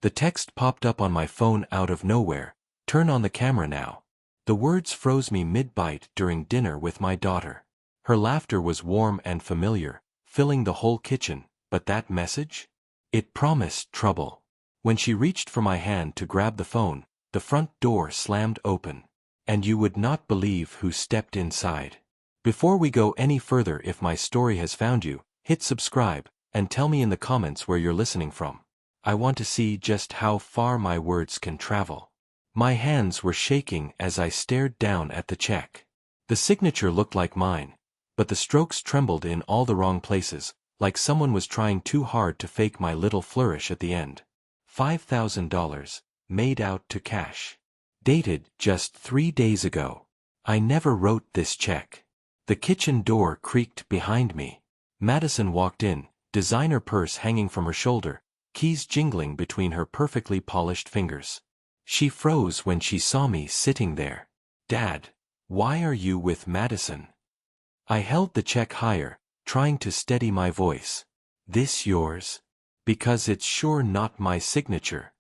The text popped up on my phone out of nowhere. Turn on the camera now. The words froze me mid-bite during dinner with my daughter. Her laughter was warm and familiar, filling the whole kitchen, but that message? It promised trouble. When she reached for my hand to grab the phone, the front door slammed open. And you would not believe who stepped inside. Before we go any further, if my story has found you, hit subscribe, and tell me in the comments where you're listening from. I want to see just how far my words can travel. My hands were shaking as I stared down at the check. The signature looked like mine, but the strokes trembled in all the wrong places, like someone was trying too hard to fake my little flourish at the end. $5,000, made out to cash. Dated just 3 days ago. I never wrote this check. The kitchen door creaked behind me. Madison walked in, designer purse hanging from her shoulder, keys jingling between her perfectly polished fingers. She froze when she saw me sitting there. Dad, why are you with Madison? I held the check higher, trying to steady my voice. This yours? Because it's sure not my signature.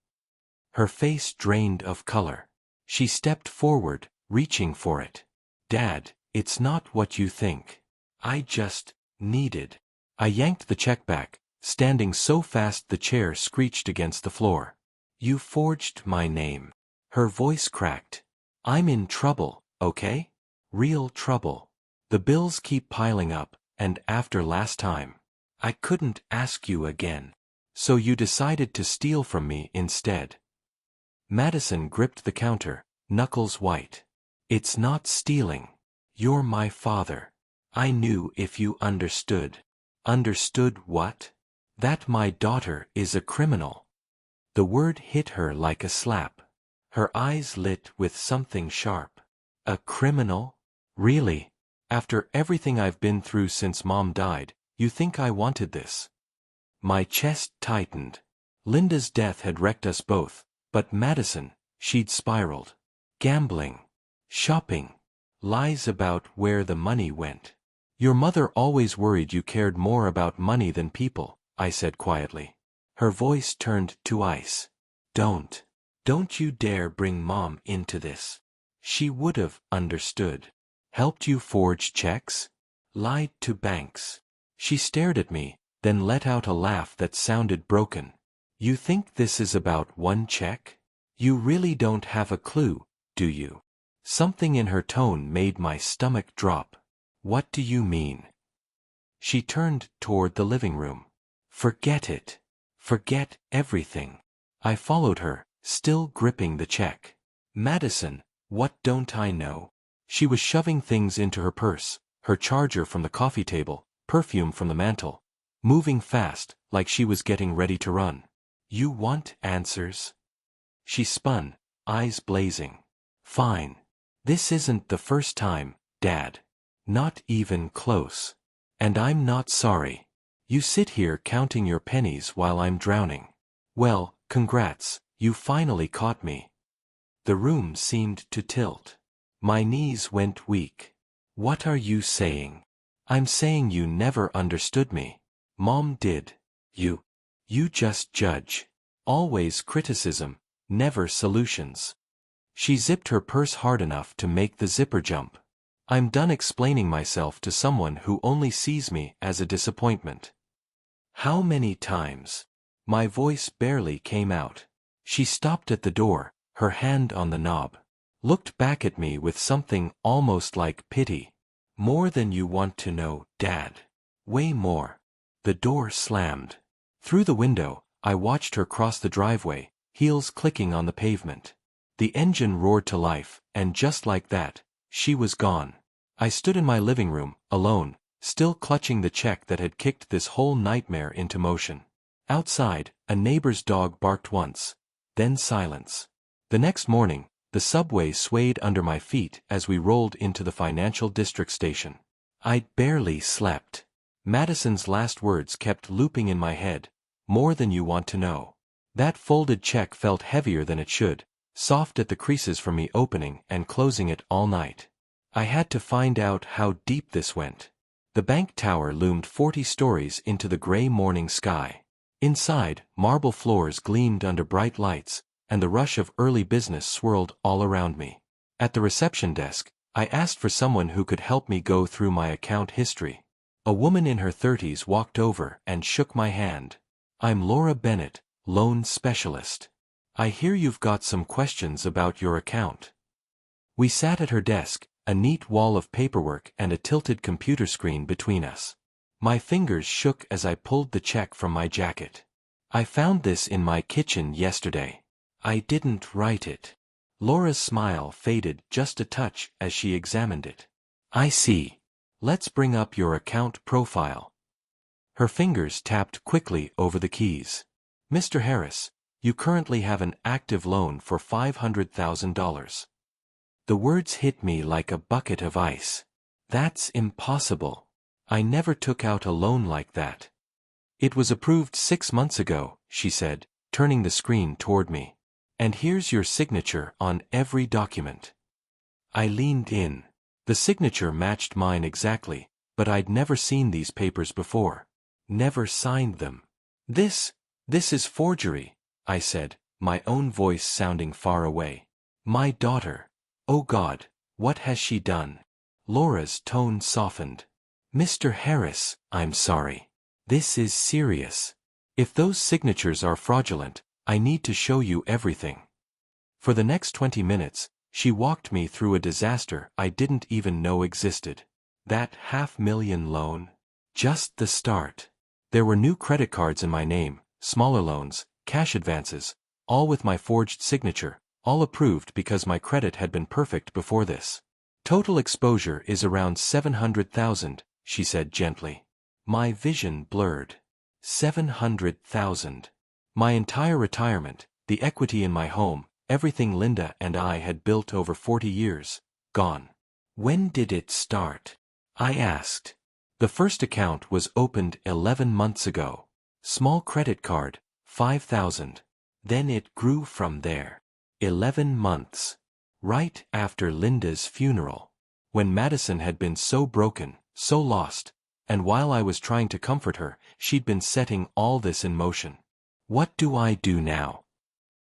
Her face drained of color. She stepped forward, reaching for it. Dad, it's not what you think. I just needed. I yanked the check back, standing so fast the chair screeched against the floor. You forged my name. Her voice cracked. I'm in trouble, okay? Real trouble. The bills keep piling up, and after last time, I couldn't ask you again. So you decided to steal from me instead. Madison gripped the counter, knuckles white. It's not stealing. You're my father. I knew if you understood. Understood what? That my daughter is a criminal. The word hit her like a slap. Her eyes lit with something sharp. A criminal? Really? After everything I've been through since Mom died, you think I wanted this? My chest tightened. Linda's death had wrecked us both, but Madison, she'd spiraled. Gambling. Shopping. Lies about where the money went. Your mother always worried you cared more about money than people, I said quietly. Her voice turned to ice. Don't you dare bring Mom into this. She would have understood. Helped you forge checks? Lied to banks. She stared at me, then let out a laugh that sounded broken. You think this is about one check? You really don't have a clue, do you? Something in her tone made my stomach drop. What do you mean? She turned toward the living room. Forget it. Forget everything. I followed her, still gripping the check. Madison, what don't I know? She was shoving things into her purse, her charger from the coffee table, perfume from the mantel, moving fast, like she was getting ready to run. You want answers? She spun, eyes blazing. Fine. This isn't the first time, Dad. Not even close. And I'm not sorry. You sit here counting your pennies while I'm drowning. Well, congrats, you finally caught me. The room seemed to tilt. My knees went weak. What are you saying? I'm saying you never understood me. Mom did. You just judge. Always criticism, never solutions. She zipped her purse hard enough to make the zipper jump. I'm done explaining myself to someone who only sees me as a disappointment. How many times? My voice barely came out. She stopped at the door, her hand on the knob. Looked back at me with something almost like pity. More than you want to know, Dad. Way more. The door slammed. Through the window, I watched her cross the driveway, heels clicking on the pavement. The engine roared to life, and just like that, she was gone. I stood in my living room, alone, still clutching the check that had kicked this whole nightmare into motion. Outside, a neighbor's dog barked once. Then silence. The next morning, the subway swayed under my feet as we rolled into the financial district station. I'd barely slept. Madison's last words kept looping in my head. More than you want to know. That folded check felt heavier than it should, soft at the creases from me opening and closing it all night. I had to find out how deep this went. The bank tower loomed 40 stories into the gray morning sky. Inside, marble floors gleamed under bright lights, and the rush of early business swirled all around me. At the reception desk, I asked for someone who could help me go through my account history. A woman in her 30s walked over and shook my hand. "I'm Laura Bennett, loan specialist. I hear you've got some questions about your account." We sat at her desk, a neat wall of paperwork and a tilted computer screen between us. My fingers shook as I pulled the check from my jacket. "I found this in my kitchen yesterday. I didn't write it." Laura's smile faded just a touch as she examined it. "I see. Let's bring up your account profile." Her fingers tapped quickly over the keys. "Mr. Harris, you currently have an active loan for $500,000. The words hit me like a bucket of ice. "That's impossible. I never took out a loan like that." "It was approved 6 months ago," she said, turning the screen toward me. "And here's your signature on every document." I leaned in. The signature matched mine exactly, but I'd never seen these papers before. Never signed them. This is forgery," I said, my own voice sounding far away. "My daughter. Oh God, what has she done?" Laura's tone softened. "Mr. Harris, I'm sorry. This is serious. If those signatures are fraudulent, I need to show you everything." For the next 20 minutes, she walked me through a disaster I didn't even know existed. That $500,000 loan? Just the start. There were new credit cards in my name, smaller loans, cash advances, all with my forged signature, all approved because my credit had been perfect before this. "Total exposure is around $700,000, she said gently. My vision blurred. $700,000. My entire retirement, the equity in my home, everything Linda and I had built over 40 years, gone. "When did it start?" I asked. "The first account was opened 11 months ago. Small credit card, $5,000. Then it grew from there. 11 months. Right after Linda's funeral. When Madison had been so broken, so lost, and while I was trying to comfort her, she'd been setting all this in motion. What do I do now?"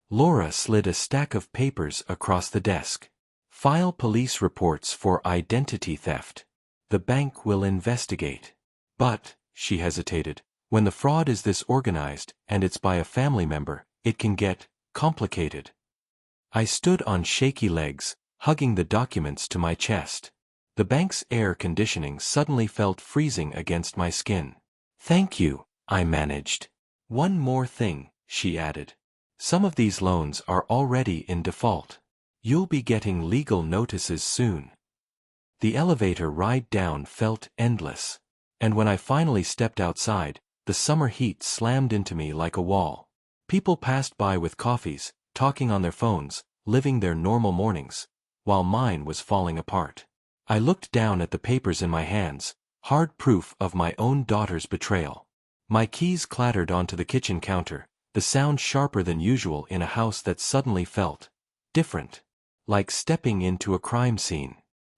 Laura slid a stack of papers across the desk. "File police reports for identity theft. The bank will investigate." "But," she hesitated, "when the fraud is this organized, and it's by a family member, it can get complicated." I stood on shaky legs, hugging the documents to my chest. The bank's air conditioning suddenly felt freezing against my skin. "Thank you," I managed. "One more thing," she added. "Some of these loans are already in default. You'll be getting legal notices soon." The elevator ride down felt endless. And when I finally stepped outside, the summer heat slammed into me like a wall. People passed by with coffees, talking on their phones, living their normal mornings, while mine was falling apart. I looked down at the papers in my hands, hard proof of my own daughter's betrayal. My keys clattered onto the kitchen counter, the sound sharper than usual in a house that suddenly felt different, like stepping into a crime scene.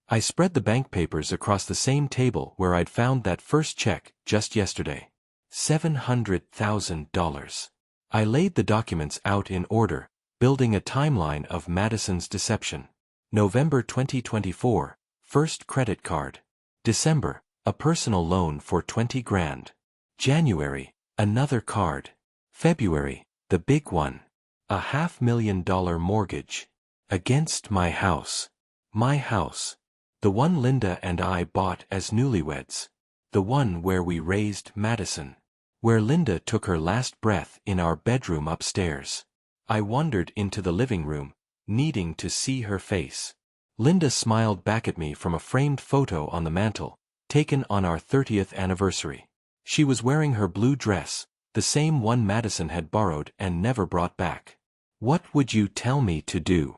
I spread the bank papers across the same table where I'd found that first check just yesterday. $700,000. I laid the documents out in order, building a timeline of Madison's deception. November 2024, first credit card. December, a personal loan for 20 grand. January, another card. February, the big one. A $500,000 mortgage. Against my house. My house. The one Linda and I bought as newlyweds. The one where we raised Madison. Where Linda took her last breath in our bedroom upstairs. I wandered into the living room, needing to see her face. Linda smiled back at me from a framed photo on the mantel, taken on our 30th anniversary. She was wearing her blue dress, the same one Madison had borrowed and never brought back. "What would you tell me to do?"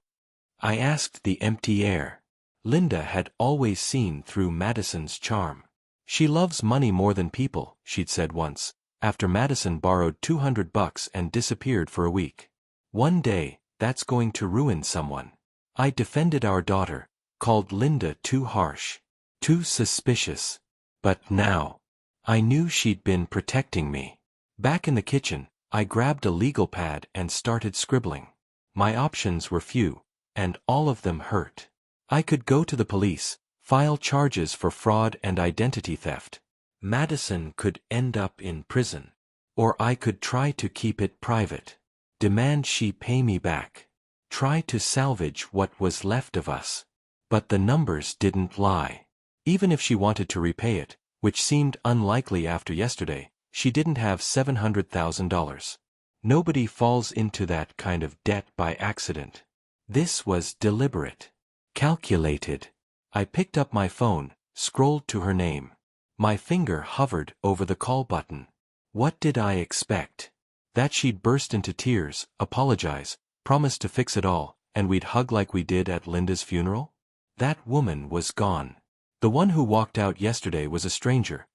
I asked the empty air. Linda had always seen through Madison's charm. "She loves money more than people," she'd said once, after Madison borrowed $200 and disappeared for a week. "One day, that's going to ruin someone." I defended our daughter, called Linda too harsh, too suspicious. But now, I knew she'd been protecting me. Back in the kitchen, I grabbed a legal pad and started scribbling. My options were few, and all of them hurt. I could go to the police, file charges for fraud and identity theft. Madison could end up in prison. Or I could try to keep it private. Demand she pay me back. Try to salvage what was left of us. But the numbers didn't lie. Even if she wanted to repay it, which seemed unlikely after yesterday, she didn't have $700,000. Nobody falls into that kind of debt by accident. This was deliberate. Calculated. I picked up my phone, scrolled to her name. My finger hovered over the call button. What did I expect? That she'd burst into tears, apologize, promise to fix it all, and we'd hug like we did at Linda's funeral? That woman was gone. The one who walked out yesterday was a stranger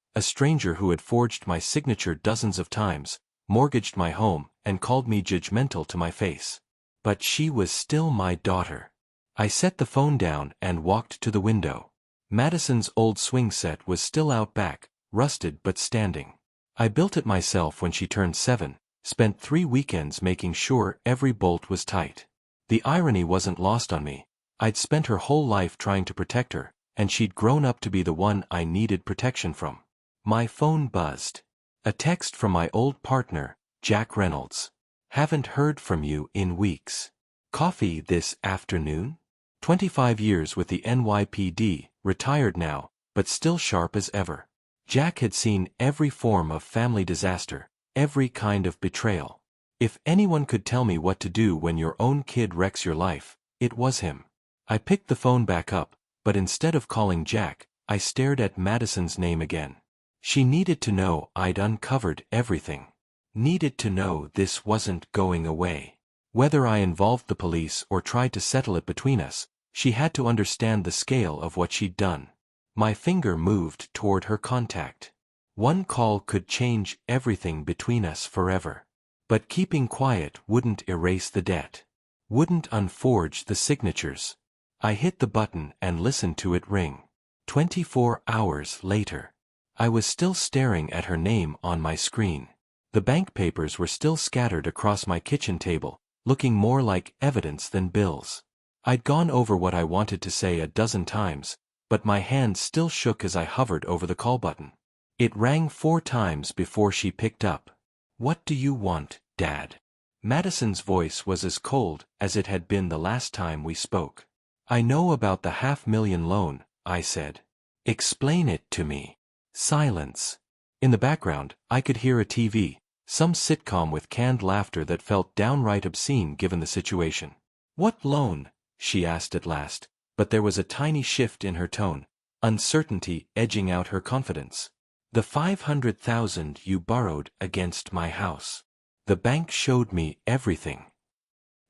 who had forged my signature dozens of times, mortgaged my home, and called me judgmental to my face. But she was still my daughter. I set the phone down and walked to the window. Madison's old swing set was still out back, rusted but standing. I built it myself when she turned 7, spent 3 weekends making sure every bolt was tight. The irony wasn't lost on me. I'd spent her whole life trying to protect her, and she'd grown up to be the one I needed protection from. My phone buzzed. A text from my old partner, Jack Reynolds. Haven't heard from you in weeks. Coffee this afternoon? 25 years with the NYPD, retired now, but still sharp as ever. Jack had seen every form of family disaster, every kind of betrayal. If anyone could tell me what to do when your own kid wrecks your life, it was him. I picked the phone back up, but instead of calling Jack, I stared at Madison's name again. She needed to know I'd uncovered everything. Needed to know this wasn't going away. Whether I involved the police or tried to settle it between us, she had to understand the scale of what she'd done. My finger moved toward her contact. One call could change everything between us forever. But keeping quiet wouldn't erase the debt. Wouldn't unforge the signatures. I hit the button and listened to it ring. 24 hours later. I was still staring at her name on my screen. The bank papers were still scattered across my kitchen table, looking more like evidence than bills. I'd gone over what I wanted to say a dozen times, but my hand still shook as I hovered over the call button. It rang 4 times before she picked up. What do you want, Dad? Madison's voice was as cold as it had been the last time we spoke. I know about the $500,000 loan, I said. Explain it to me. Silence. In the background, I could hear a TV, some sitcom with canned laughter that felt downright obscene given the situation. What loan? She asked at last, but there was a tiny shift in her tone, uncertainty edging out her confidence. The $500,000 you borrowed against my house. The bank showed me everything.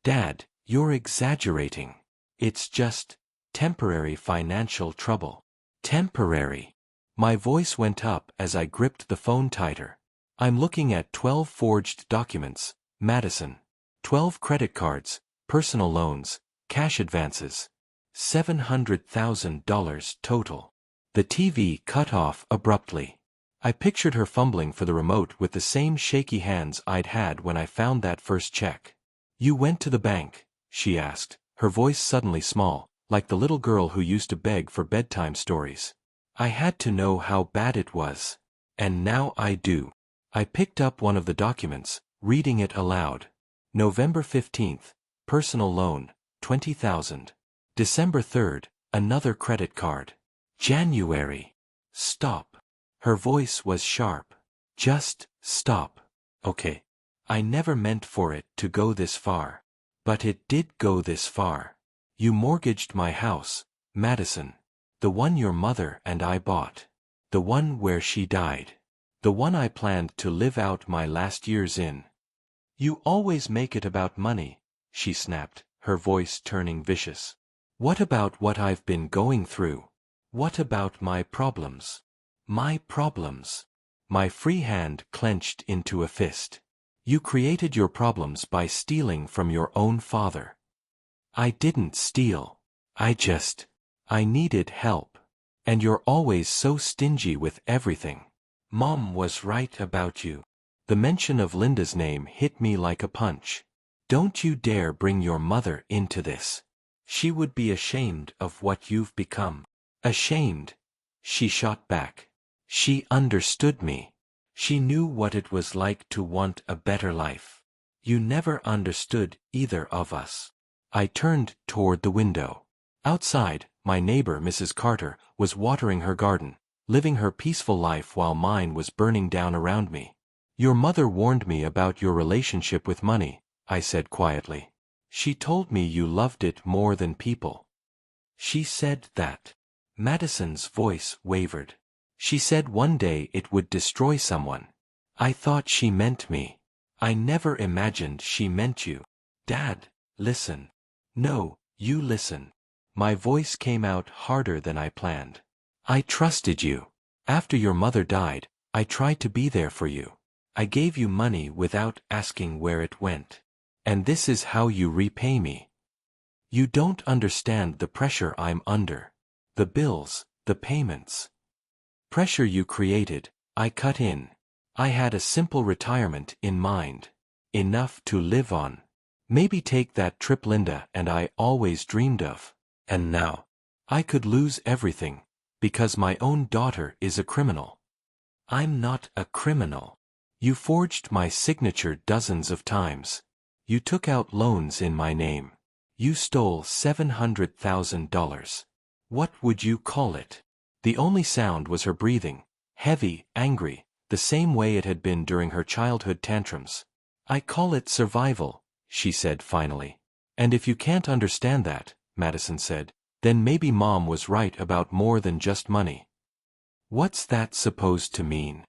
Dad, you're exaggerating. It's just temporary financial trouble. Temporary. My voice went up as I gripped the phone tighter. I'm looking at 12 forged documents, Madison. 12 credit cards, personal loans, cash advances. $700,000 total. The TV cut off abruptly. I pictured her fumbling for the remote with the same shaky hands I'd had when I found that first check. You went to the bank, she asked, her voice suddenly small, like the little girl who used to beg for bedtime stories. I had to know how bad it was. And now I do. I picked up one of the documents, reading it aloud. November 15th, personal loan, $20,000. December 3rd, another credit card. January. Stop. Her voice was sharp. Just stop. Okay. I never meant for it to go this far. But it did go this far. You mortgaged my house, Madison. The one your mother and I bought. The one where she died. The one I planned to live out my last years in. You always make it about money, she snapped, her voice turning vicious. What about what I've been going through? What about my problems? My problems. My free hand clenched into a fist. You created your problems by stealing from your own father. I didn't steal. I needed help. And you're always so stingy with everything. Mom was right about you. The mention of Linda's name hit me like a punch. Don't you dare bring your mother into this. She would be ashamed of what you've become. Ashamed? She shot back. She understood me. She knew what it was like to want a better life. You never understood either of us. I turned toward the window. Outside, my neighbor Mrs. Carter was watering her garden, living her peaceful life while mine was burning down around me. Your mother warned me about your relationship with money, I said quietly. She told me you loved it more than people. She said that. Madison's voice wavered. She said one day it would destroy someone. I thought she meant me. I never imagined she meant you. Dad, listen. No, you listen. My voice came out harder than I planned. I trusted you. After your mother died, I tried to be there for you. I gave you money without asking where it went. And this is how you repay me. You don't understand the pressure I'm under. The bills, the payments. Pressure you created, I cut in. I had a simple retirement in mind. Enough to live on. Maybe take that trip Linda and I always dreamed of. And now, I could lose everything, because my own daughter is a criminal. I'm not a criminal. You forged my signature dozens of times. You took out loans in my name. You stole $700,000. What would you call it? The only sound was her breathing, heavy, angry, the same way it had been during her childhood tantrums. I call it survival, she said finally. And if you can't understand that, Madison said, then maybe Mom was right about more than just money. What's that supposed to mean?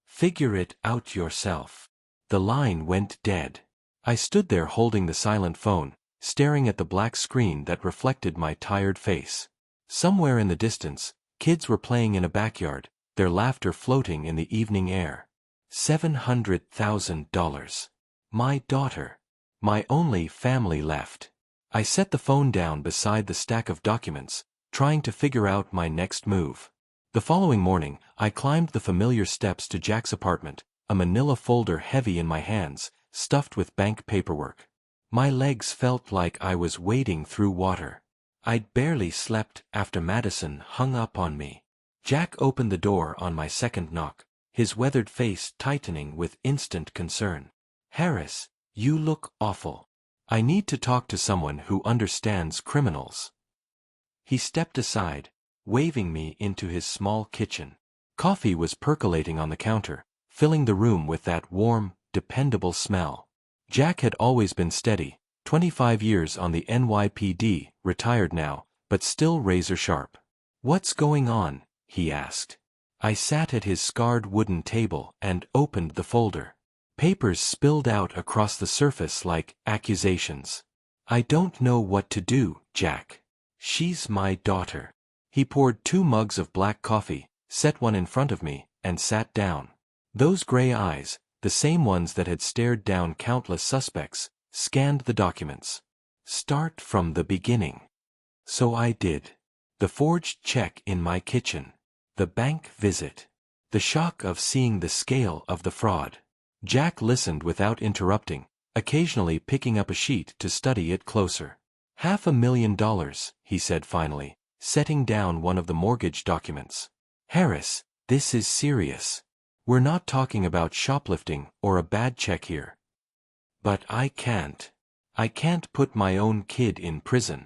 Figure it out yourself. The line went dead. I stood there holding the silent phone, staring at the black screen that reflected my tired face. Somewhere in the distance, kids were playing in a backyard, their laughter floating in the evening air. $700,000. My daughter. My only family left. I set the phone down beside the stack of documents, trying to figure out my next move. The following morning, I climbed the familiar steps to Jack's apartment, a manila folder heavy in my hands, stuffed with bank paperwork. My legs felt like I was wading through water. I'd barely slept after Madison hung up on me. Jack opened the door on my second knock, his weathered face tightening with instant concern. Harris, you look awful. I need to talk to someone who understands criminals. He stepped aside, waving me into his small kitchen. Coffee was percolating on the counter, filling the room with that warm, dependable smell. Jack had always been steady, 25 years on the NYPD, retired now, but still razor sharp. What's going on? He asked. I sat at his scarred wooden table and opened the folder. Papers spilled out across the surface like accusations. I don't know what to do, Jack. She's my daughter. He poured 2 mugs of black coffee, set one in front of me, and sat down. Those gray eyes, the same ones that had stared down countless suspects, scanned the documents. Start from the beginning. So I did. The forged check in my kitchen. The bank visit. The shock of seeing the scale of the fraud. Jack listened without interrupting, occasionally picking up a sheet to study it closer. $500,000, he said finally, setting down one of the mortgage documents. Harris, this is serious. We're not talking about shoplifting or a bad check here. But I can't put my own kid in prison.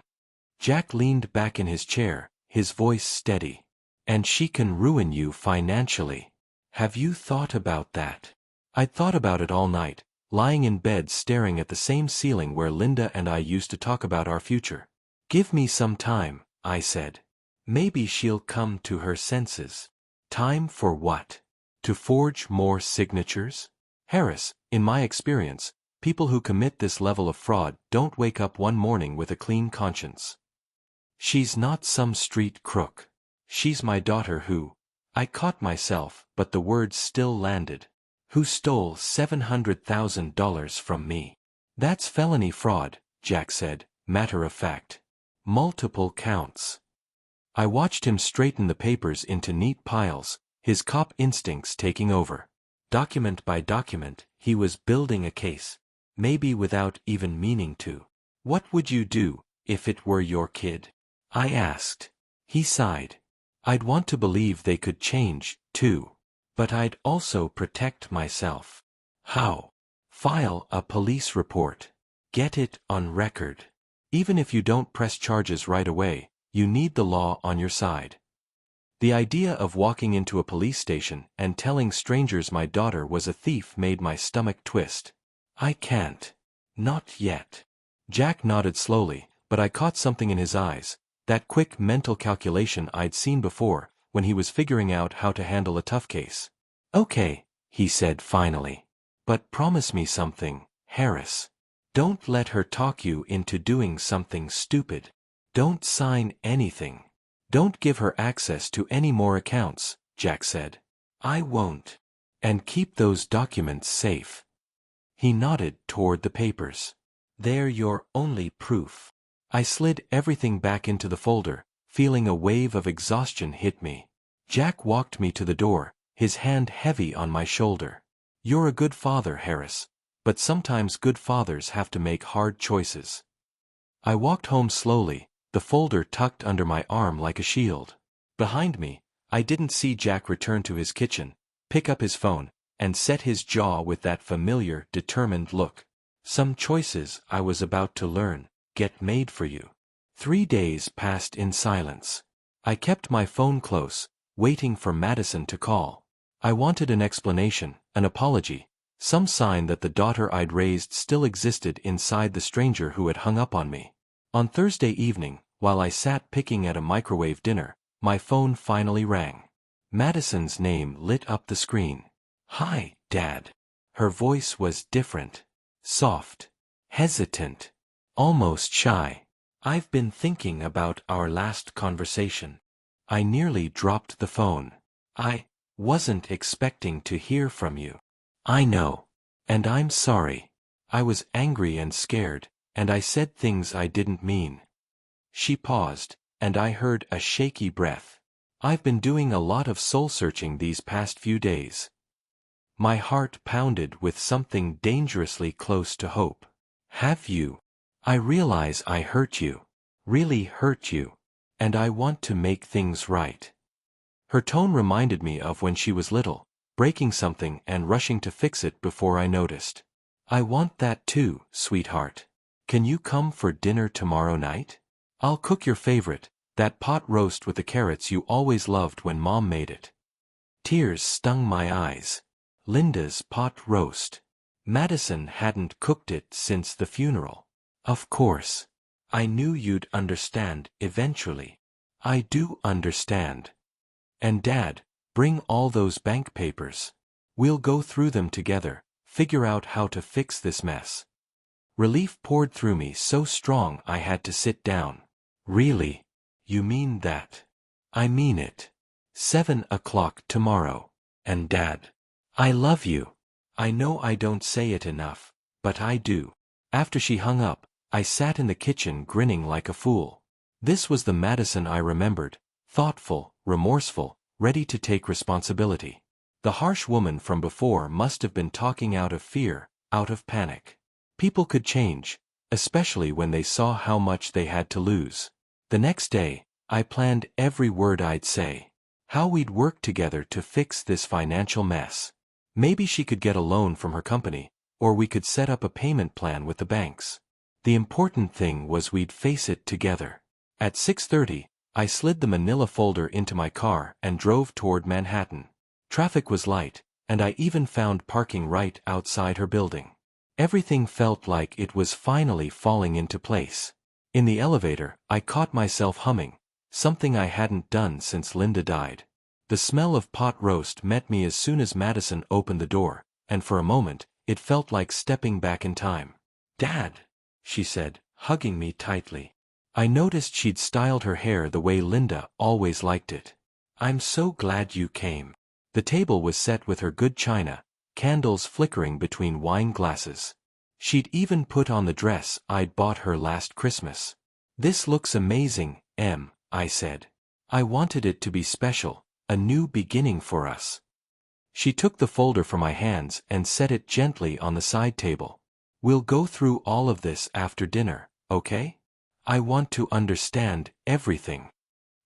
Jack leaned back in his chair, his voice steady. And she can ruin you financially. Have you thought about that? I'd thought about it all night, lying in bed staring at the same ceiling where Linda and I used to talk about our future. Give me some time, I said. Maybe she'll come to her senses. Time for what? To forge more signatures? Harris, in my experience, people who commit this level of fraud don't wake up one morning with a clean conscience. She's not some street crook. She's my daughter who, I caught myself, but the words still landed, who stole $700,000 from me. That's felony fraud, Jack said, matter of fact. Multiple counts. I watched him straighten the papers into neat piles, his cop instincts taking over. Document by document, he was building a case, maybe without even meaning to. "What would you do if it were your kid?" I asked. He sighed. "I'd want to believe they could change, too. But I'd also protect myself." "How?" "File a police report. Get it on record. Even if you don't press charges right away, you need the law on your side." The idea of walking into a police station and telling strangers my daughter was a thief made my stomach twist. "I can't. Not yet." Jack nodded slowly, but I caught something in his eyes, that quick mental calculation I'd seen before, when he was figuring out how to handle a tough case. "Okay," he said finally. "But promise me something, Harris. Don't let her talk you into doing something stupid. Don't sign anything. Don't give her access to any more accounts," Jack said. "I won't. And keep those documents safe." He nodded toward the papers. "They're your only proof." I slid everything back into the folder, feeling a wave of exhaustion hit me. Jack walked me to the door, his hand heavy on my shoulder. "You're a good father, Harris, but sometimes good fathers have to make hard choices." I walked home slowly, the folder tucked under my arm like a shield. Behind me, I didn't see Jack return to his kitchen, pick up his phone, and set his jaw with that familiar, determined look. Some choices I was about to learn get made for you. 3 days passed in silence. I kept my phone close, waiting for Madison to call. I wanted an explanation, an apology, some sign that the daughter I'd raised still existed inside the stranger who had hung up on me. On Thursday evening, while I sat picking at a microwave dinner, my phone finally rang. Madison's name lit up the screen. "Hi, Dad." Her voice was different. Soft. Hesitant. Almost shy. "I've been thinking about our last conversation." I nearly dropped the phone. "I wasn't expecting to hear from you." "I know. And I'm sorry. I was angry and scared, and I said things I didn't mean." She paused, and I heard a shaky breath. "I've been doing a lot of soul-searching these past few days." My heart pounded with something dangerously close to hope. "Have you? I realize I hurt you. Really hurt you. And I want to make things right." Her tone reminded me of when she was little, breaking something and rushing to fix it before I noticed. "I want that too, sweetheart. Can you come for dinner tomorrow night? I'll cook your favorite, that pot roast with the carrots you always loved when Mom made it." Tears stung my eyes. Linda's pot roast. Madison hadn't cooked it since the funeral. "Of course. I knew you'd understand eventually." "I do understand. And Dad, bring all those bank papers. We'll go through them together, figure out how to fix this mess." Relief poured through me so strong I had to sit down. "Really? You mean that?" "I mean it. 7 o'clock tomorrow. And Dad, I love you. I know I don't say it enough, but I do." After she hung up, I sat in the kitchen grinning like a fool. This was the Madison I remembered, thoughtful, remorseful, ready to take responsibility. The harsh woman from before must have been talking out of fear, out of panic. People could change, especially when they saw how much they had to lose. The next day, I planned every word I'd say. How we'd work together to fix this financial mess. Maybe she could get a loan from her company, or we could set up a payment plan with the banks. The important thing was we'd face it together. At 6:30, I slid the manila folder into my car and drove toward Manhattan. Traffic was light, and I even found parking right outside her building. Everything felt like it was finally falling into place. In the elevator, I caught myself humming, something I hadn't done since Linda died. The smell of pot roast met me as soon as Madison opened the door, and for a moment, it felt like stepping back in time. "Dad," she said, hugging me tightly. I noticed she'd styled her hair the way Linda always liked it. "I'm so glad you came." The table was set with her good china, candles flickering between wine glasses. She'd even put on the dress I'd bought her last Christmas. "This looks amazing, Em," I said. "I wanted it to be special, a new beginning for us." She took the folder from my hands and set it gently on the side table. We'll go through all of this after dinner, okay? I want to understand everything.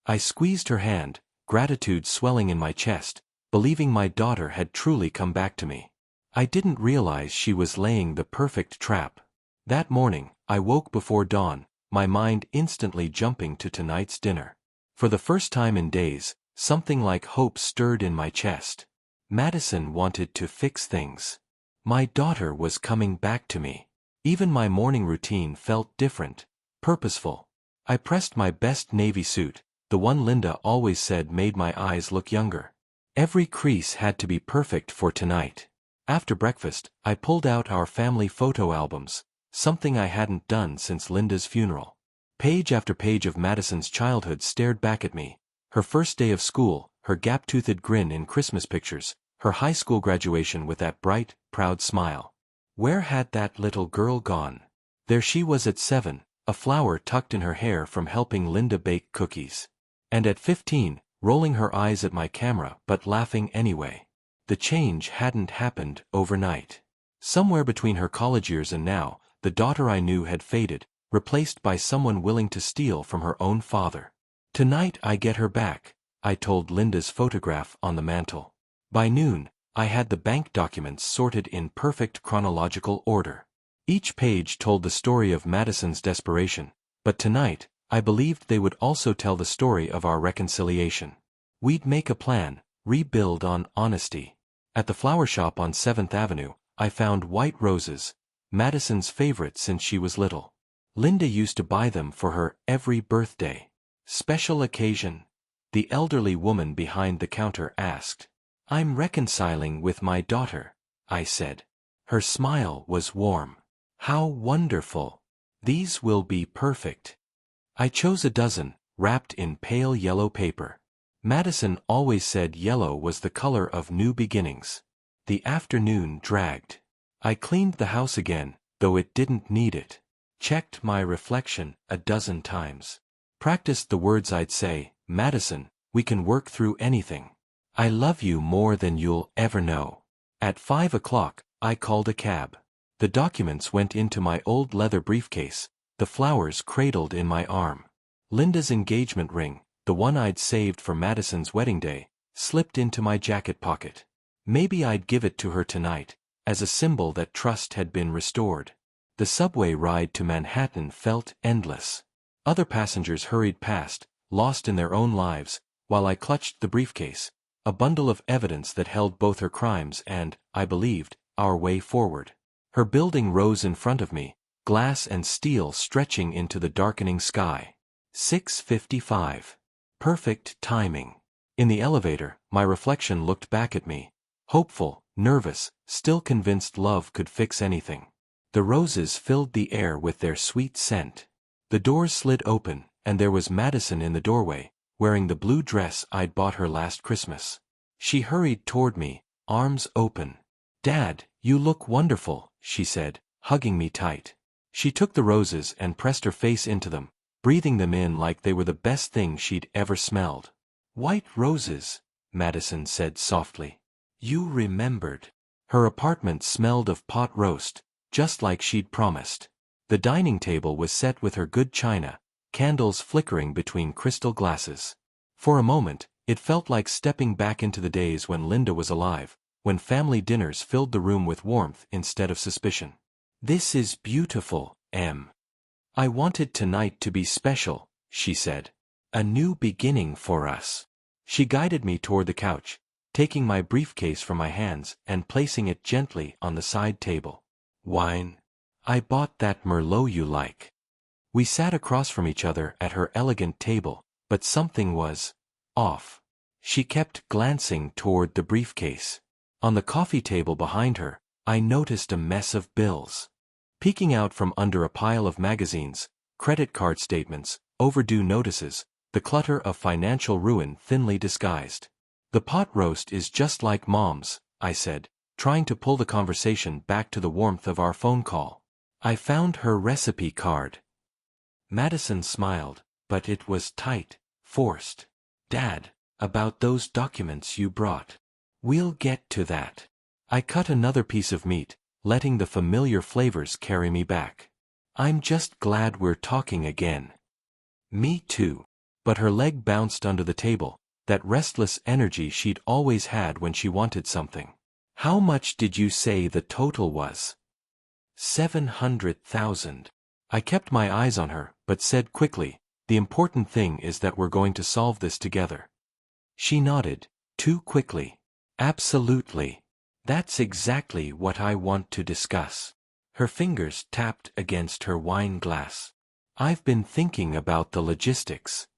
I squeezed her hand, gratitude swelling in my chest, believing my daughter had truly come back to me. I didn't realize she was laying the perfect trap. That morning, I woke before dawn, my mind instantly jumping to tonight's dinner. For the first time in days, something like hope stirred in my chest. Madison wanted to fix things. My daughter was coming back to me. Even my morning routine felt different, purposeful. I pressed my best navy suit, the one Linda always said made my eyes look younger. Every crease had to be perfect for tonight. After breakfast, I pulled out our family photo albums, something I hadn't done since Linda's funeral. Page after page of Madison's childhood stared back at me. Her first day of school, her gap-toothed grin in Christmas pictures, her high school graduation with that bright, proud smile. Where had that little girl gone? There she was at 7, a flower tucked in her hair from helping Linda bake cookies. And at 15, rolling her eyes at my camera but laughing anyway. The change hadn't happened overnight. Somewhere between her college years and now, the daughter I knew had faded, replaced by someone willing to steal from her own father. Tonight I get her back, I told Linda's photograph on the mantel. By noon, I had the bank documents sorted in perfect chronological order. Each page told the story of Madison's desperation, but tonight, I believed they would also tell the story of our reconciliation. We'd make a plan, rebuild on honesty. At the flower shop on 7th Avenue, I found white roses, Madison's favorite since she was little. Linda used to buy them for her every birthday. Special occasion? The elderly woman behind the counter asked. I'm reconciling with my daughter, I said. Her smile was warm. How wonderful. These will be perfect. I chose a dozen, wrapped in pale yellow paper. Madison always said yellow was the color of new beginnings. The afternoon dragged. I cleaned the house again, though it didn't need it. Checked my reflection a dozen times. Practiced the words I'd say, Madison, we can work through anything. I love you more than you'll ever know. At 5 o'clock, I called a cab. The documents went into my old leather briefcase, the flowers cradled in my arm. Linda's engagement ring, the one I'd saved for Madison's wedding day, slipped into my jacket pocket. Maybe I'd give it to her tonight, as a symbol that trust had been restored. The subway ride to Manhattan felt endless. Other passengers hurried past, lost in their own lives, while I clutched the briefcase, a bundle of evidence that held both her crimes and, I believed, our way forward. Her building rose in front of me, glass and steel stretching into the darkening sky. 6:55. Perfect timing. In the elevator, my reflection looked back at me, hopeful, nervous, still convinced love could fix anything. The roses filled the air with their sweet scent. The doors slid open, and there was Madison in the doorway, wearing the blue dress I'd bought her last Christmas. She hurried toward me, arms open. Dad, you look wonderful, she said, hugging me tight. She took the roses and pressed her face into them, breathing them in like they were the best thing she'd ever smelled. White roses, Madison said softly. You remembered. Her apartment smelled of pot roast, just like she'd promised. The dining table was set with her good china, candles flickering between crystal glasses. For a moment, it felt like stepping back into the days when Linda was alive, when family dinners filled the room with warmth instead of suspicion. This is beautiful, Em. I wanted tonight to be special, she said. A new beginning for us. She guided me toward the couch, taking my briefcase from my hands and placing it gently on the side table. Wine? I bought that Merlot you like. We sat across from each other at her elegant table, but something was off. She kept glancing toward the briefcase. On the coffee table behind her, I noticed a mess of bills. Peeking out from under a pile of magazines, credit card statements, overdue notices, the clutter of financial ruin thinly disguised. The pot roast is just like Mom's, I said, trying to pull the conversation back to the warmth of our phone call. I found her recipe card. Madison smiled, but it was tight, forced. Dad, about those documents you brought. We'll get to that. I cut another piece of meat, letting the familiar flavors carry me back. I'm just glad we're talking again. Me too. But her leg bounced under the table, that restless energy she'd always had when she wanted something. How much did you say the total was? 700,000. I kept my eyes on her, but said quickly, the important thing is that we're going to solve this together. She nodded, too quickly. Absolutely. That's exactly what I want to discuss. Her fingers tapped against her wine glass. I've been thinking about the logistics.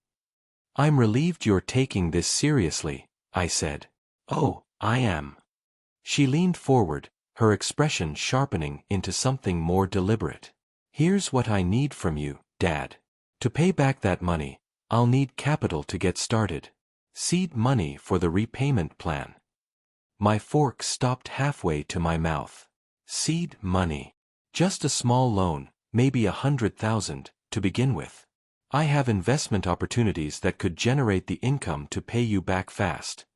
I'm relieved you're taking this seriously, I said. Oh, I am. She leaned forward, her expression sharpening into something more deliberate. Here's what I need from you, Dad. To pay back that money, I'll need capital to get started. Seed money for the repayment plan. My fork stopped halfway to my mouth. Seed money. Just a small loan, maybe 100,000, to begin with. I have investment opportunities that could generate the income to pay you back fast.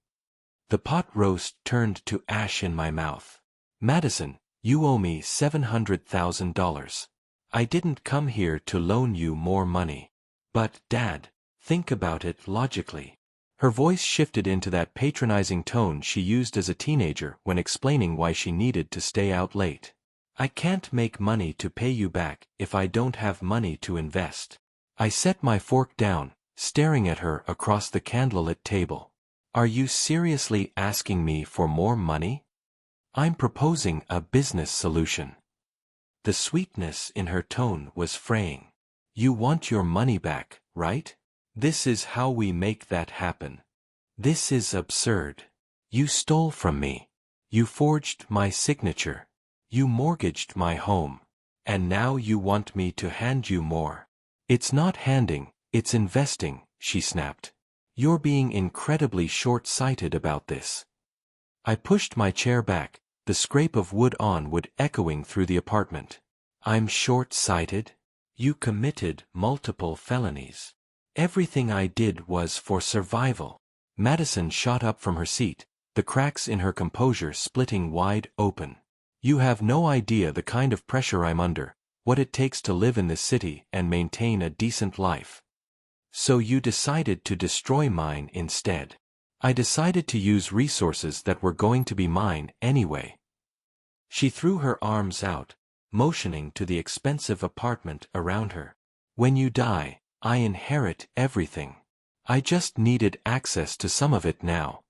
The pot roast turned to ash in my mouth. Madison, you owe me $700,000. I didn't come here to loan you more money. But, Dad, think about it logically. Her voice shifted into that patronizing tone she used as a teenager when explaining why she needed to stay out late. I can't make money to pay you back if I don't have money to invest. I set my fork down, staring at her across the candlelit table. Are you seriously asking me for more money? I'm proposing a business solution. The sweetness in her tone was fraying. You want your money back, right? This is how we make that happen. This is absurd. You stole from me. You forged my signature. You mortgaged my home. And now you want me to hand you more. It's not handing, it's investing, she snapped. You're being incredibly short-sighted about this. I pushed my chair back, the scrape of wood on wood echoing through the apartment. I'm short-sighted? You committed multiple felonies. Everything I did was for survival. Madison shot up from her seat, the cracks in her composure splitting wide open. You have no idea the kind of pressure I'm under, what it takes to live in this city and maintain a decent life. So you decided to destroy mine instead. I decided to use resources that were going to be mine anyway. She threw her arms out, motioning to the expensive apartment around her. When you die, I inherit everything. I just needed access to some of it now.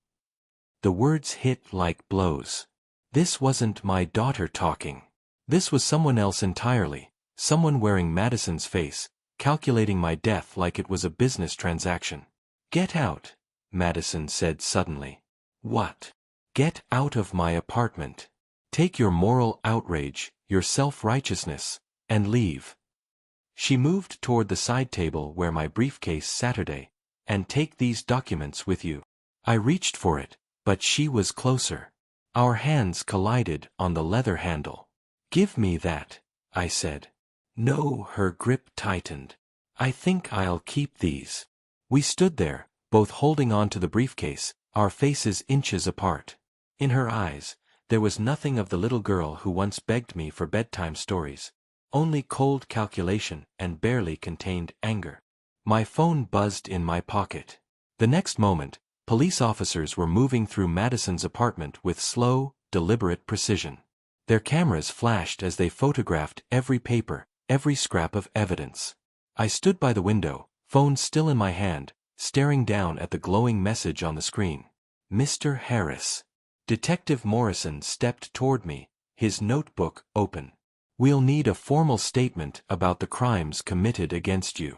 The words hit like blows. This wasn't my daughter talking. This was someone else entirely, someone wearing Madison's face, calculating my death like it was a business transaction. Get out, Madison said suddenly. What? Get out of my apartment. Take your moral outrage, your self-righteousness, and leave. She moved toward the side table where my briefcase Saturday, and take these documents with you. I reached for it, but she was closer. Our hands collided on the leather handle. Give me that, I said. No, her grip tightened. I think I'll keep these. We stood there, both holding on to the briefcase, our faces inches apart. In her eyes, there was nothing of the little girl who once begged me for bedtime stories. Only cold calculation and barely contained anger. My phone buzzed in my pocket. The next moment, police officers were moving through Madison's apartment with slow, deliberate precision. Their cameras flashed as they photographed every paper, every scrap of evidence. I stood by the window, phone still in my hand, staring down at the glowing message on the screen. Mr. Harris. Detective Morrison stepped toward me, his notebook open. We'll need a formal statement about the crimes committed against you.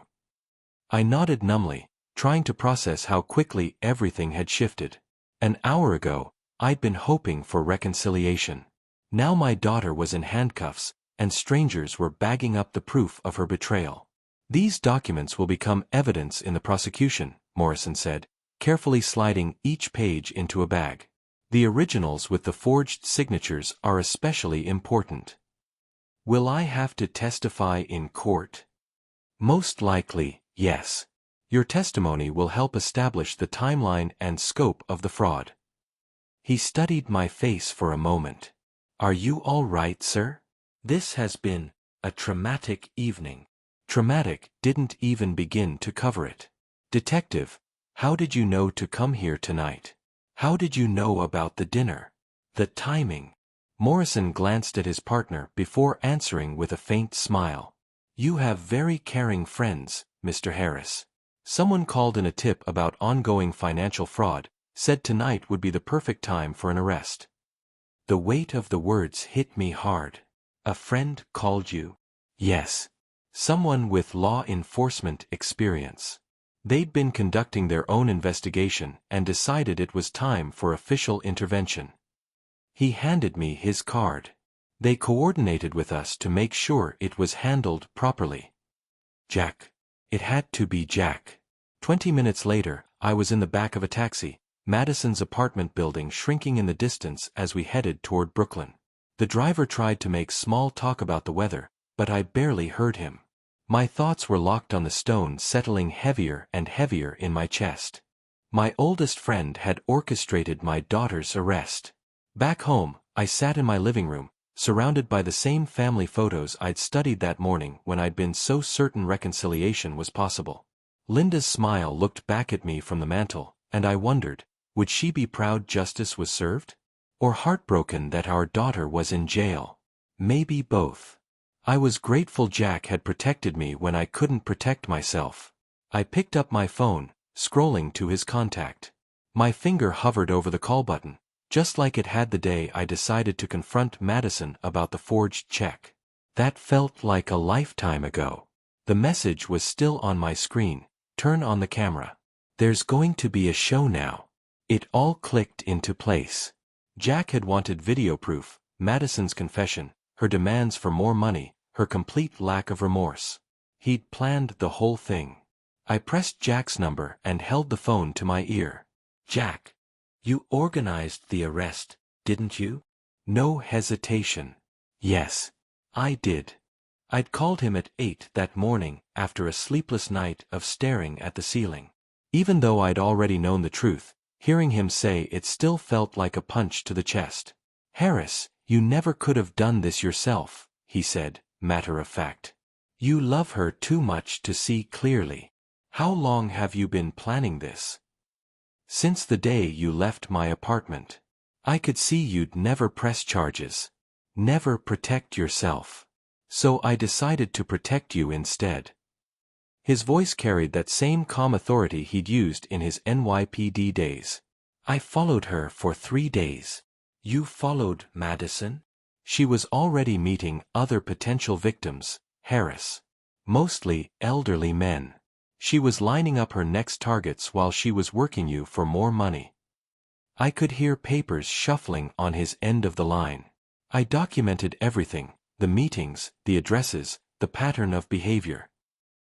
I nodded numbly, trying to process how quickly everything had shifted. An hour ago, I'd been hoping for reconciliation. Now my daughter was in handcuffs, and strangers were bagging up the proof of her betrayal. These documents will become evidence in the prosecution, Morrison said, carefully sliding each page into a bag. The originals with the forged signatures are especially important. Will I have to testify in court? Most likely, yes. Your testimony will help establish the timeline and scope of the fraud. He studied my face for a moment. Are you all right, sir? This has been a traumatic evening. Traumatic didn't even begin to cover it. Detective, how did you know to come here tonight? How did you know about the dinner? The timing. Morrison glanced at his partner before answering with a faint smile. You have very caring friends, Mr. Harris. Someone called in a tip about ongoing financial fraud, said tonight would be the perfect time for an arrest. The weight of the words hit me hard. A friend called you? Yes. Someone with law enforcement experience. They'd been conducting their own investigation and decided it was time for official intervention. He handed me his card. They coordinated with us to make sure it was handled properly. Jack. It had to be Jack. 20 minutes later, I was in the back of a taxi, Madison's apartment building shrinking in the distance as we headed toward Brooklyn. The driver tried to make small talk about the weather, but I barely heard him. My thoughts were locked on the stone settling heavier and heavier in my chest. My oldest friend had orchestrated my daughter's arrest. Back home, I sat in my living room, surrounded by the same family photos I'd studied that morning when I'd been so certain reconciliation was possible. Linda's smile looked back at me from the mantel, and I wondered, would she be proud justice was served? Or heartbroken that our daughter was in jail? Maybe both. I was grateful Jack had protected me when I couldn't protect myself. I picked up my phone, scrolling to his contact. My finger hovered over the call button, just like it had the day I decided to confront Madison about the forged check. That felt like a lifetime ago. The message was still on my screen. Turn on the camera. There's going to be a show now. It all clicked into place. Jack had wanted video proof, Madison's confession, her demands for more money, her complete lack of remorse. He'd planned the whole thing. I pressed Jack's number and held the phone to my ear. Jack. You organized the arrest, didn't you? No hesitation. Yes. I did. I'd called him at 8 that morning after a sleepless night of staring at the ceiling. Even though I'd already known the truth, hearing him say it still felt like a punch to the chest. Harris, you never could have done this yourself, he said, matter of fact. You love her too much to see clearly. How long have you been planning this? Since the day you left my apartment. I could see you'd never press charges. Never protect yourself. So I decided to protect you instead. His voice carried that same calm authority he'd used in his NYPD days. I followed her for 3 days. You followed Madison? She was already meeting other potential victims, Harris. Mostly elderly men. She was lining up her next targets while she was working you for more money. I could hear papers shuffling on his end of the line. I documented everything, the meetings, the addresses, the pattern of behavior.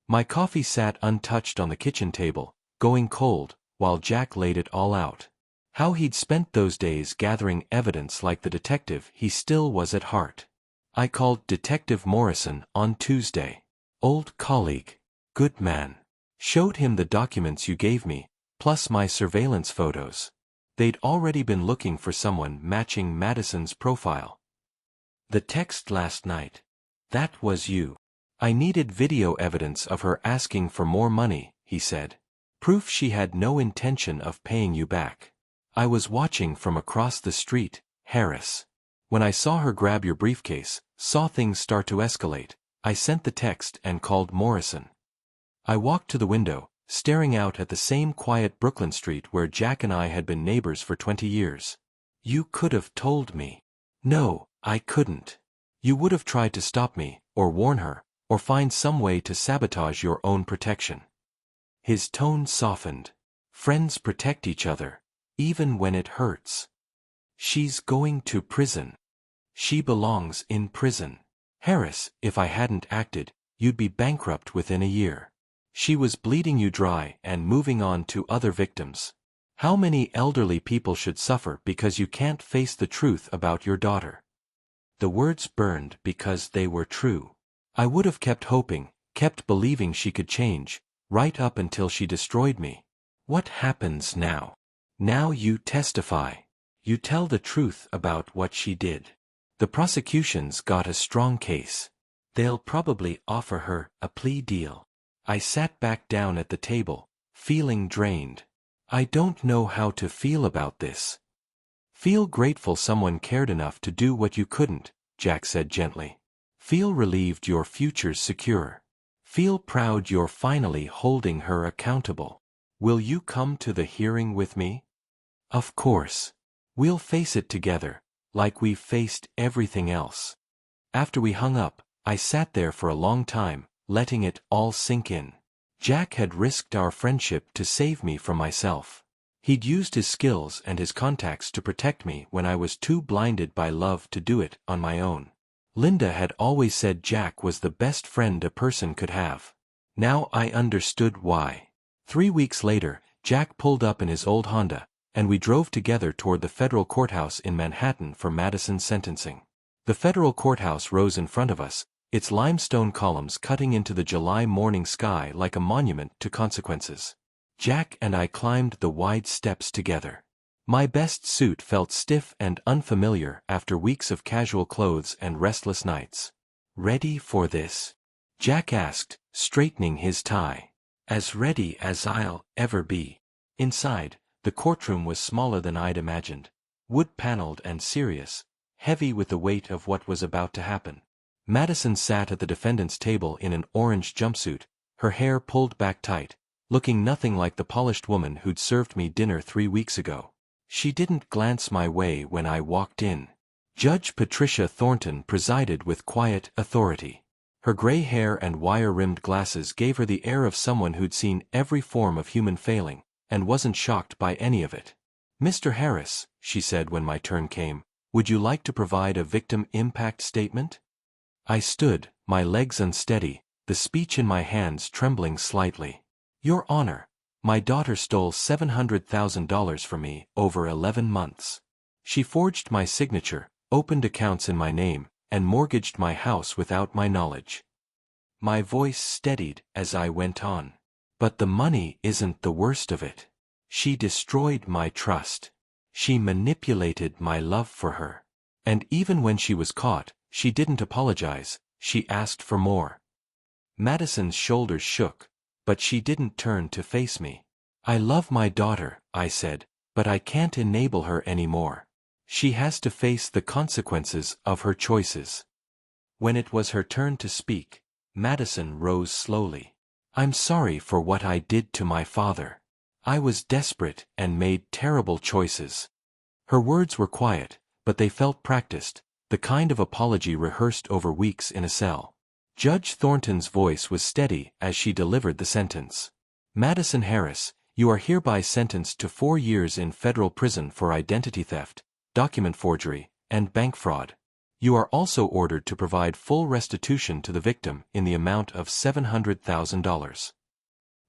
My coffee sat untouched on the kitchen table, going cold, while Jack laid it all out. How he'd spent those days gathering evidence like the detective he still was at heart. I called Detective Morrison on Tuesday. Old colleague. Good man. Showed him the documents you gave me, plus my surveillance photos. They'd already been looking for someone matching Madison's profile. The text last night. That was you. I needed video evidence of her asking for more money, he said. Proof she had no intention of paying you back. I was watching from across the street, Harris. When I saw her grab your briefcase, saw things start to escalate, I sent the text and called Morrison. I walked to the window, staring out at the same quiet Brooklyn street where Jack and I had been neighbors for 20 years. You could have told me. No, I couldn't. You would have tried to stop me, or warn her, or find some way to sabotage your own protection. His tone softened. Friends protect each other, even when it hurts. She's going to prison. She belongs in prison. Harris, if I hadn't acted, you'd be bankrupt within a year. She was bleeding you dry and moving on to other victims. How many elderly people should suffer because you can't face the truth about your daughter? The words burned because they were true. I would have kept hoping, kept believing she could change, right up until she destroyed me. What happens now? Now you testify. You tell the truth about what she did. The prosecution's got a strong case. They'll probably offer her a plea deal. I sat back down at the table, feeling drained. I don't know how to feel about this. Feel grateful someone cared enough to do what you couldn't, Jack said gently. Feel relieved your future's secure. Feel proud you're finally holding her accountable. Will you come to the hearing with me? Of course. We'll face it together, like we've faced everything else. After we hung up, I sat there for a long time, letting it all sink in. Jack had risked our friendship to save me from myself. He'd used his skills and his contacts to protect me when I was too blinded by love to do it on my own. Linda had always said Jack was the best friend a person could have. Now I understood why. 3 weeks later, Jack pulled up in his old Honda, and we drove together toward the federal courthouse in Manhattan for Madison's sentencing. The federal courthouse rose in front of us, its limestone columns cutting into the July morning sky like a monument to consequences. Jack and I climbed the wide steps together. My best suit felt stiff and unfamiliar after weeks of casual clothes and restless nights. Ready for this? Jack asked, straightening his tie. As ready as I'll ever be. Inside, the courtroom was smaller than I'd imagined. Wood-paneled and serious, heavy with the weight of what was about to happen. Madison sat at the defendant's table in an orange jumpsuit, her hair pulled back tight, looking nothing like the polished woman who'd served me dinner 3 weeks ago. She didn't glance my way when I walked in. Judge Patricia Thornton presided with quiet authority. Her gray hair and wire-rimmed glasses gave her the air of someone who'd seen every form of human failing, and wasn't shocked by any of it. Mr. Harris, she said when my turn came, would you like to provide a victim impact statement? I stood, my legs unsteady, the speech in my hands trembling slightly. Your Honor, my daughter stole $700,000 from me over 11 months. She forged my signature, opened accounts in my name, and mortgaged my house without my knowledge. My voice steadied as I went on. But the money isn't the worst of it. She destroyed my trust. She manipulated my love for her. And even when she was caught, she didn't apologize, she asked for more. Madison's shoulders shook, but she didn't turn to face me. I love my daughter, I said, but I can't enable her anymore. She has to face the consequences of her choices. When it was her turn to speak, Madison rose slowly. I'm sorry for what I did to my father. I was desperate and made terrible choices. Her words were quiet, but they felt practiced, the kind of apology rehearsed over weeks in a cell. Judge Thornton's voice was steady as she delivered the sentence. Madison Harris, you are hereby sentenced to 4 years in federal prison for identity theft, document forgery, and bank fraud. You are also ordered to provide full restitution to the victim in the amount of $700,000.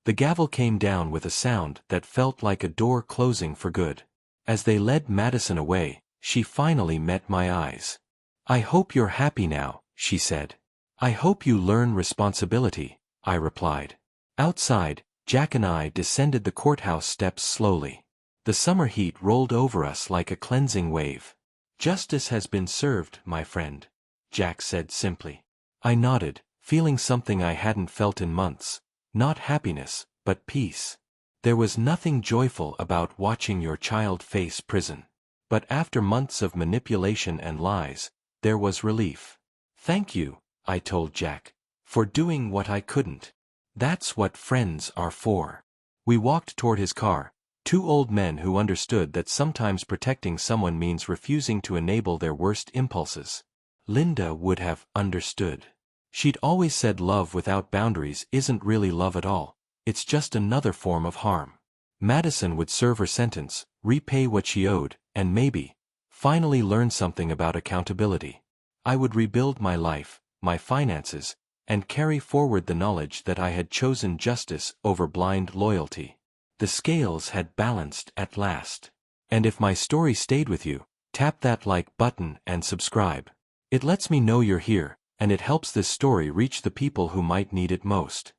The gavel came down with a sound that felt like a door closing for good. As they led Madison away, she finally met my eyes. I hope you're happy now, she said. I hope you learn responsibility, I replied. Outside, Jack and I descended the courthouse steps slowly. The summer heat rolled over us like a cleansing wave. Justice has been served, my friend, Jack said simply. I nodded, feeling something I hadn't felt in months. Not happiness, but peace. There was nothing joyful about watching your child face prison. But after months of manipulation and lies, there was relief. Thank you, I told Jack, for doing what I couldn't. That's what friends are for. We walked toward his car, 2 old men who understood that sometimes protecting someone means refusing to enable their worst impulses. Linda would have understood. She'd always said love without boundaries isn't really love at all, it's just another form of harm. Madison would serve her sentence, repay what she owed, and maybe, finally learn something about accountability. I would rebuild my life, my finances, and carry forward the knowledge that I had chosen justice over blind loyalty. The scales had balanced at last. And if my story stayed with you, tap that like button and subscribe. It lets me know you're here, and it helps this story reach the people who might need it most.